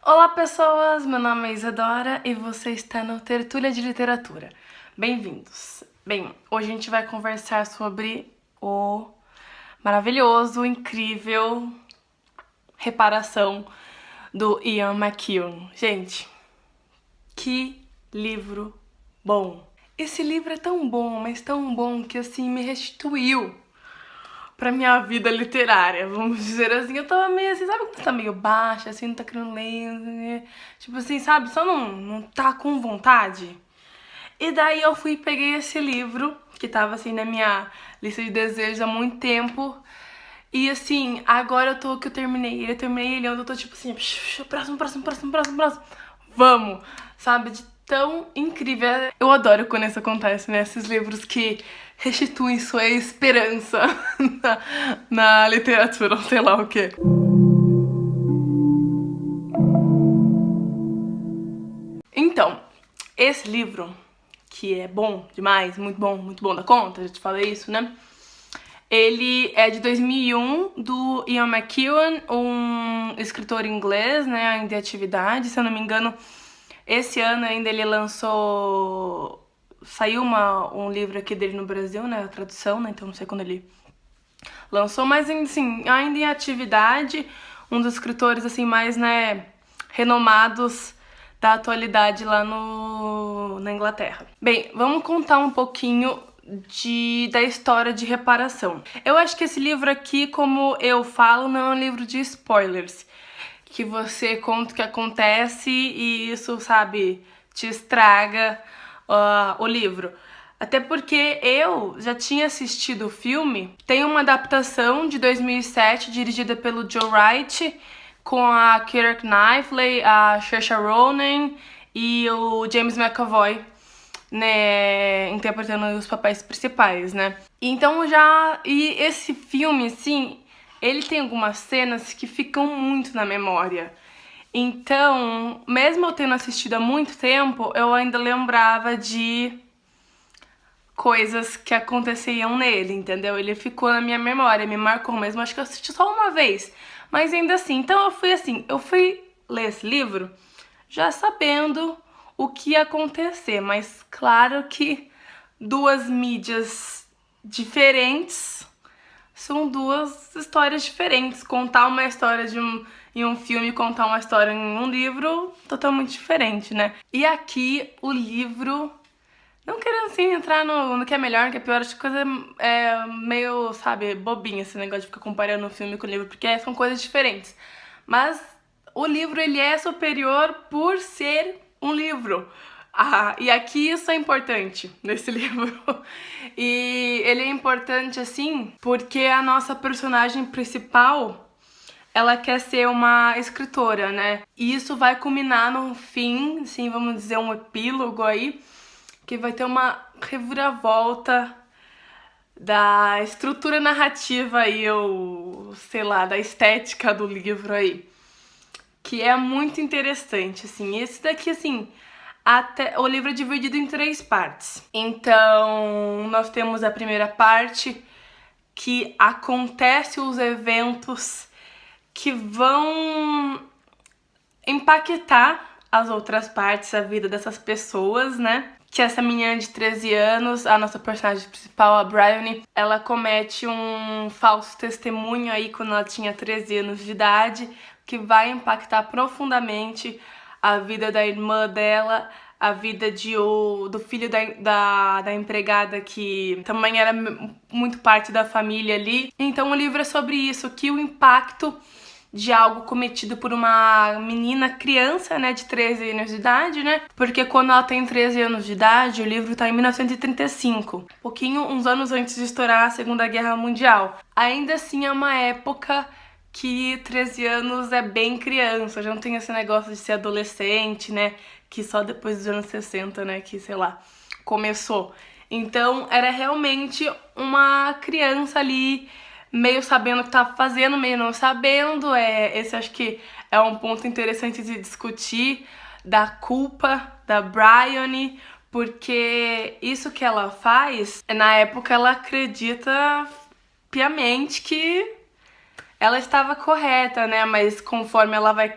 Olá pessoas, meu nome é Isadora e você está no Tertúlia de Literatura. Bem-vindos! Bem, hoje a gente vai conversar sobre o maravilhoso, incrível Reparação do Ian McEwan. Gente, que livro bom! Esse livro é tão bom, mas tão bom que assim me restituiu pra minha vida literária, vamos dizer assim. Eu tava meio assim, sabe quando você tá meio baixa, assim, não tá querendo ler, tipo assim, sabe, só não tá com vontade. E daí eu fui e peguei esse livro, que tava assim na minha lista de desejos há muito tempo. E assim, agora eu terminei ele, eu tô tipo assim, próximo, vamos, sabe, de tão incrível. Eu adoro quando isso acontece, né, esses livros que restituem sua esperança na literatura, ou sei lá o quê. Então, esse livro, que é bom demais, muito bom da conta, já te falei isso, né? Ele é de 2001, do Ian McEwan, um escritor inglês, né, ainda em atividade. Se eu não me engano, esse ano ainda ele lançou... Saiu um livro aqui dele no Brasil, né, a tradução, né, então não sei quando ele lançou, mas assim, ainda em atividade, um dos escritores assim mais, né, renomados da atualidade lá na Inglaterra. Bem, vamos contar um pouquinho da história de Reparação. Eu acho que esse livro aqui, como eu falo, não é um livro de spoilers, que você conta o que acontece e isso, sabe, te estraga o livro. Até porque eu já tinha assistido o filme. Tem uma adaptação de 2007 dirigida pelo Joe Wright, com a Keira Knightley, a Saoirse Ronan e o James McAvoy, né, interpretando os papéis principais, né? Então e esse filme, assim, ele tem algumas cenas que ficam muito na memória. Então, mesmo eu tendo assistido há muito tempo, eu ainda lembrava de coisas que aconteciam nele, entendeu? Ele ficou na minha memória, me marcou mesmo. Acho que eu assisti só uma vez, mas ainda assim. Então eu fui ler esse livro já sabendo o que ia acontecer, mas claro que duas mídias diferentes são duas histórias diferentes. Contar uma história em um filme e contar uma história em um livro, totalmente diferente, né? E aqui o livro, não querendo assim entrar no que é melhor, no que é pior, acho que coisa é meio, sabe, bobinha esse negócio de ficar comparando o filme com o livro, porque são coisas diferentes. Mas o livro, ele é superior por ser um livro. E aqui isso é importante nesse livro. E ele é importante, assim, porque a nossa personagem principal, ela quer ser uma escritora, né? E isso vai culminar no fim, assim, vamos dizer, um epílogo aí, que vai ter uma reviravolta da estrutura narrativa aí, ou sei lá, da estética do livro aí, que é muito interessante, assim. Esse daqui, assim, o livro é dividido em 3 partes. Então, nós temos a primeira parte, que acontece os eventos que vão impactar as outras partes, a vida dessas pessoas, né? Que essa menina de 13 anos, a nossa personagem principal, a Bryony, ela comete um falso testemunho aí quando ela tinha 13 anos de idade, que vai impactar profundamente a vida da irmã dela, a vida do filho da empregada, que também era muito parte da família ali. Então o livro é sobre isso, que o impacto de algo cometido por uma menina criança, né, de 13 anos de idade, né? Porque quando ela tem 13 anos de idade, o livro tá em 1935, uns anos antes de estourar a Segunda Guerra Mundial. Ainda assim é uma época que 13 anos é bem criança, já não tem esse negócio de ser adolescente, né, que só depois dos anos 60, né, que, sei lá, começou. Então era realmente uma criança ali, meio sabendo o que tava fazendo, meio não sabendo. Esse acho que é um ponto interessante de discutir, da culpa da Bryony, porque isso que ela faz, na época ela acredita piamente que ela estava correta, né? Mas conforme ela vai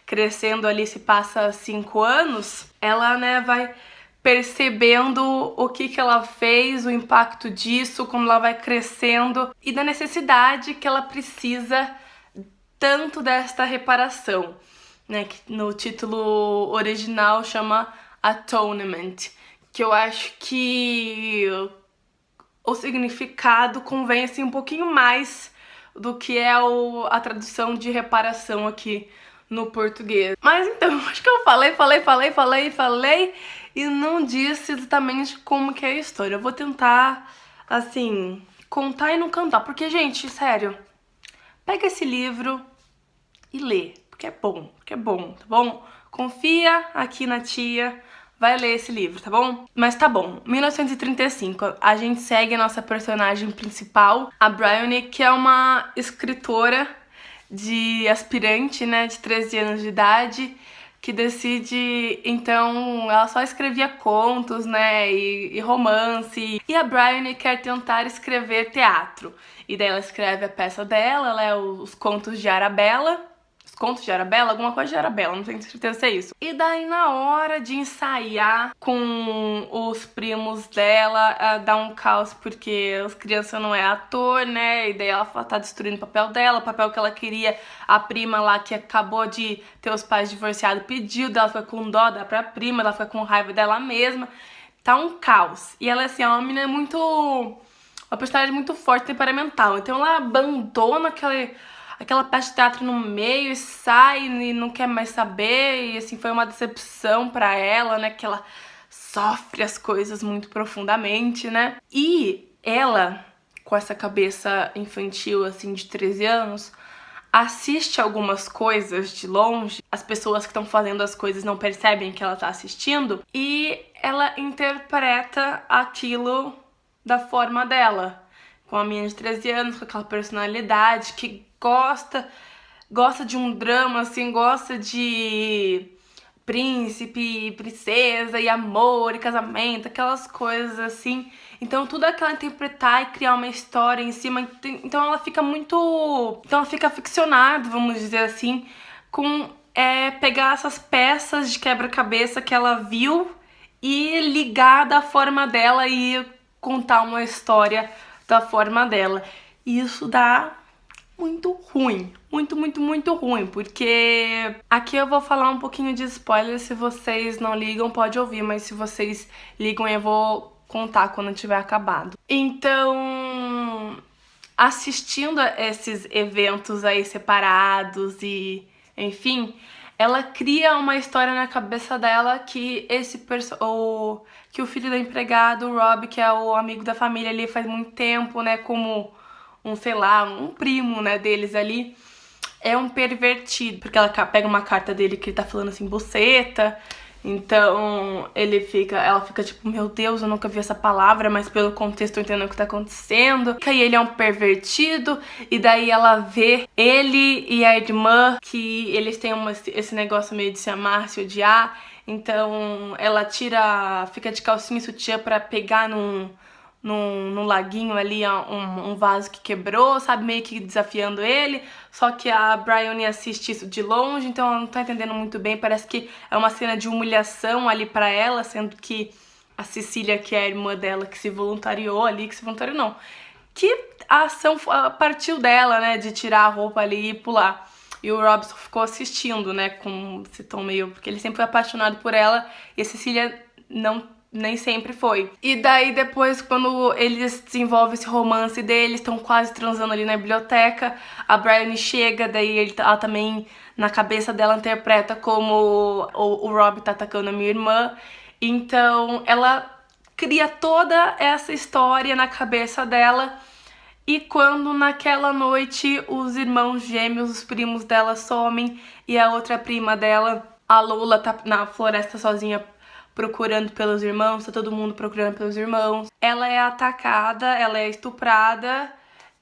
crescendo ali, se passa 5 anos, ela, né, vai percebendo o que ela fez, o impacto disso, como ela vai crescendo e da necessidade que ela precisa tanto desta reparação, né, que no título original chama Atonement, que eu acho que o significado convém assim um pouquinho mais do que é a tradução de reparação aqui no português. Mas então, acho que eu falei e não disse exatamente como que é a história. Eu vou tentar, assim, contar e não cantar, porque, gente, sério, pega esse livro e lê, porque é bom, tá bom? Confia aqui na tia, vai ler esse livro, tá bom? Mas tá bom, 1935, a gente segue a nossa personagem principal, a Bryony, que é uma escritora de aspirante, né, de 13 anos de idade, que decide, então, ela só escrevia contos, né, e romance, e a Bryony quer tentar escrever teatro. E daí ela escreve a peça dela, ela é os contos de Arabella, contos de Arabella, alguma coisa de Arabella, não tenho certeza se é isso. E daí na hora de ensaiar com os primos dela, dá um caos porque as crianças não é ator, né? E daí ela tá destruindo o papel dela, o papel que ela queria, a prima lá que acabou de ter os pais divorciados pediu, ela fica com dó da própria prima, ela fica com raiva dela mesma. Tá um caos. E ela assim, é uma menina muito... uma personagem muito forte, temperamental. Então ela abandona aquela peça de teatro no meio e sai e não quer mais saber, e assim, foi uma decepção pra ela, né, que ela sofre as coisas muito profundamente, né, e ela, com essa cabeça infantil, assim, de 13 anos, assiste algumas coisas de longe, as pessoas que estão fazendo as coisas não percebem que ela tá assistindo, e ela interpreta aquilo da forma dela, com a menina de 13 anos, com aquela personalidade que gosta de um drama, assim, gosta de príncipe, princesa e amor e casamento, aquelas coisas assim. Então tudo aquilo ela interpretar e criar uma história em cima, então ela fica muito... então ela fica ficcionada, vamos dizer assim, com pegar essas peças de quebra-cabeça que ela viu e ligar da forma dela e contar uma história da forma dela. E isso dá muito ruim, muito ruim, porque aqui eu vou falar um pouquinho de spoiler, se vocês não ligam pode ouvir, mas se vocês ligam eu vou contar quando tiver acabado. Então, assistindo a esses eventos aí separados e, enfim, ela cria uma história na cabeça dela que que o filho da empregada, o Rob, que é o amigo da família ali faz muito tempo, né, como sei lá, um primo, né, deles ali, é um pervertido, porque ela pega uma carta dele que ele tá falando assim, buceta, então ela fica tipo, meu Deus, eu nunca vi essa palavra, mas pelo contexto eu entendo o que tá acontecendo. E aí ele é um pervertido, e daí ela vê ele e a irmã, que eles têm esse negócio meio de se amar, se odiar, então ela fica de calcinha e sutiã pra pegar num laguinho ali, um vaso que quebrou, sabe, meio que desafiando ele, só que a Bryony assiste isso de longe, então ela não tá entendendo muito bem, parece que é uma cena de humilhação ali pra ela, sendo que a Cecília, que é a irmã dela, que se voluntariou ali, que a ação partiu dela, né, de tirar a roupa ali e pular. E o Robson ficou assistindo, né, com esse tom meio... porque ele sempre foi apaixonado por ela, e a Cecília nem sempre foi. E daí depois, quando eles desenvolvem esse romance deles, estão quase transando ali na biblioteca, a Bryony chega, daí ela também, na cabeça dela, interpreta como o Rob tá atacando a minha irmã. Então ela cria toda essa história na cabeça dela, e quando naquela noite os irmãos gêmeos, os primos dela, somem, e a outra prima dela, a Lola, tá na floresta sozinha procurando pelos irmãos, tá todo mundo procurando pelos irmãos. Ela é atacada, ela é estuprada,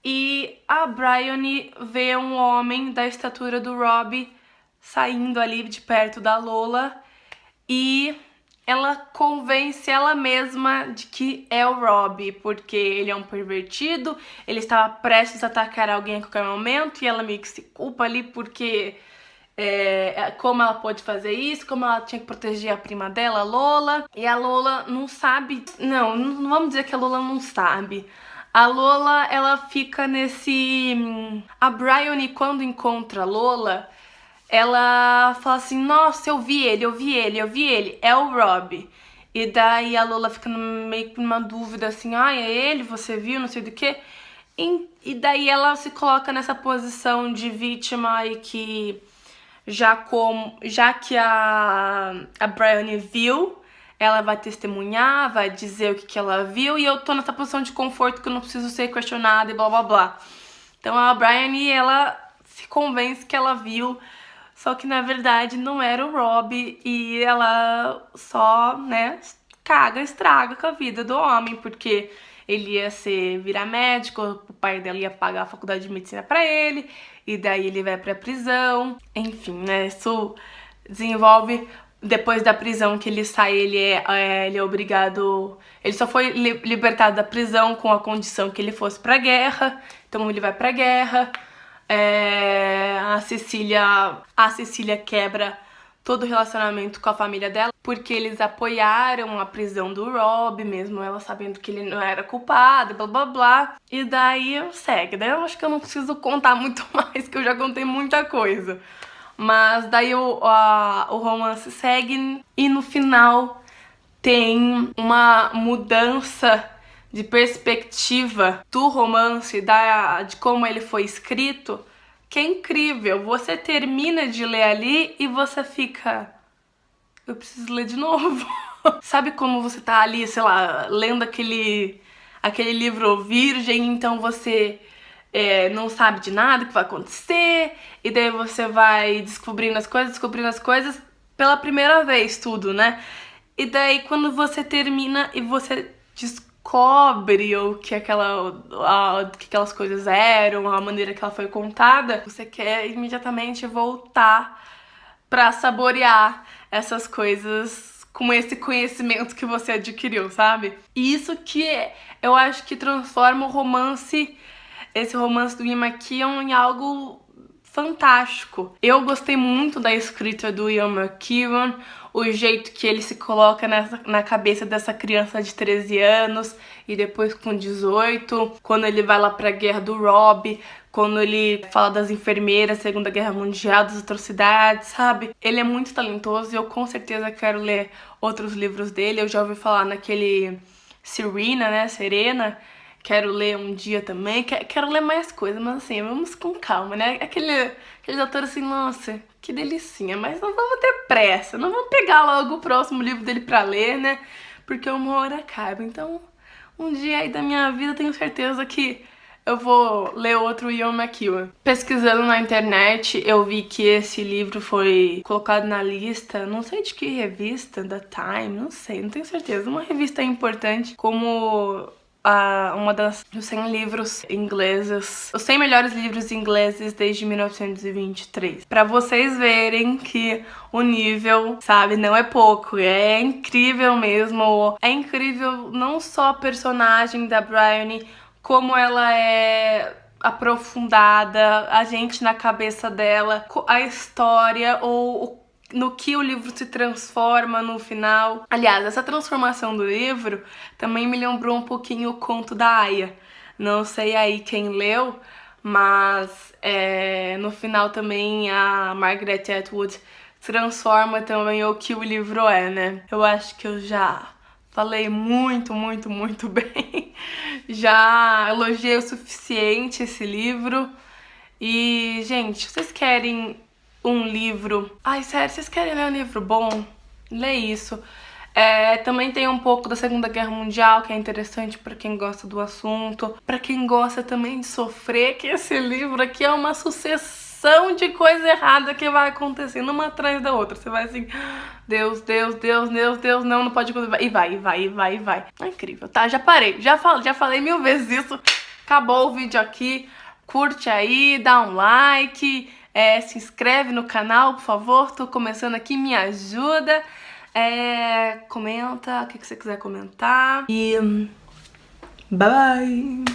e a Bryony vê um homem da estatura do Rob saindo ali de perto da Lola, e ela convence ela mesma de que é o Rob, porque ele é um pervertido, ele estava prestes a atacar alguém a qualquer momento, e ela meio que se culpa ali porque como ela pôde fazer isso, como ela tinha que proteger a prima dela, a Lola. E a Lola não sabe... Não vamos dizer que a Lola não sabe. A Lola, ela fica nesse... A Bryony, quando encontra a Lola, ela fala assim, nossa, eu vi ele, é o Rob. E daí a Lola fica meio que numa dúvida assim, é ele, você viu, não sei do que. E daí ela se coloca nessa posição de vítima e que já que a Bryony viu, ela vai testemunhar, vai dizer o que ela viu, e eu tô nessa posição de conforto que eu não preciso ser questionada e blá blá blá. Então a Bryony, ela se convence que ela viu, só que na verdade não era o Rob, e ela só, né, estraga com a vida do homem, porque ele ia virar médico, o pai dela ia pagar a faculdade de medicina pra ele, e daí ele vai pra prisão. Enfim, né, isso desenvolve... Depois da prisão que ele sai, ele é obrigado... Ele só foi libertado da prisão com a condição que ele fosse pra guerra, então ele vai pra guerra. A Cecília quebra todo o relacionamento com a família dela, porque eles apoiaram a prisão do Rob, mesmo ela sabendo que ele não era culpado, blá blá blá. E daí segue. Daí eu acho que eu não preciso contar muito mais, que eu já contei muita coisa. Mas daí o romance segue e no final tem uma mudança de perspectiva do romance, de como ele foi escrito, que é incrível. Você termina de ler ali e você fica... Eu preciso ler de novo. Sabe como você tá ali, sei lá, lendo aquele livro virgem, então você não sabe de nada que vai acontecer, e daí você vai descobrindo as coisas pela primeira vez, tudo, né? E daí quando você termina e você descobre o que aquelas coisas eram, a maneira que ela foi contada, você quer imediatamente voltar pra saborear essas coisas com esse conhecimento que você adquiriu, sabe? E isso que eu acho que transforma esse romance do Ian McEwan em algo fantástico. Eu gostei muito da escrita do Ian McEwan, o jeito que ele se coloca na cabeça dessa criança de 13 anos e depois com 18, quando ele vai lá pra guerra do Rob, quando ele fala das enfermeiras, Segunda Guerra Mundial, das atrocidades, sabe? Ele é muito talentoso e eu com certeza quero ler outros livros dele. Eu já ouvi falar naquele Serena, né? Serena. Quero ler um dia também, quero ler mais coisas, mas assim, vamos com calma, né? Aqueles autores assim, nossa, que delicinha, mas não vamos ter pressa, não vamos pegar logo o próximo livro dele pra ler, né? Porque uma hora acaba. Então, um dia aí da minha vida, tenho certeza que eu vou ler outro Ian McEwan. Pesquisando na internet, eu vi que esse livro foi colocado na lista, não sei de que revista, da Time, não sei, não tenho certeza, uma revista importante, como... uma dos 100 livros ingleses, os 100 melhores livros ingleses desde 1923. Pra vocês verem que o nível, sabe, não é pouco, é incrível mesmo. É incrível não só a personagem da Bryony, como ela é aprofundada, a gente na cabeça dela, a história ou no que o livro se transforma no final. Aliás, essa transformação do livro também me lembrou um pouquinho o conto da Aya. Não sei aí quem leu, mas no final também a Margaret Atwood transforma também o que o livro é, né? Eu acho que eu já falei muito, muito, muito bem. Já elogiei o suficiente esse livro. E, gente, vocês querem um livro... Ai, sério, vocês querem ler um livro bom? Lê isso. Também tem um pouco da Segunda Guerra Mundial, que é interessante pra quem gosta do assunto. Pra quem gosta também de sofrer, que esse livro aqui é uma sucessão de coisa errada que vai acontecendo uma atrás da outra. Você vai assim, Deus, Deus, Deus, Deus, Deus, não pode... E vai. É incrível, tá? Já parei, já falei 1000 vezes isso. Acabou o vídeo aqui. Curte aí, dá um like... se inscreve no canal, por favor, tô começando aqui, me ajuda. Comenta o que você quiser comentar. E bye bye!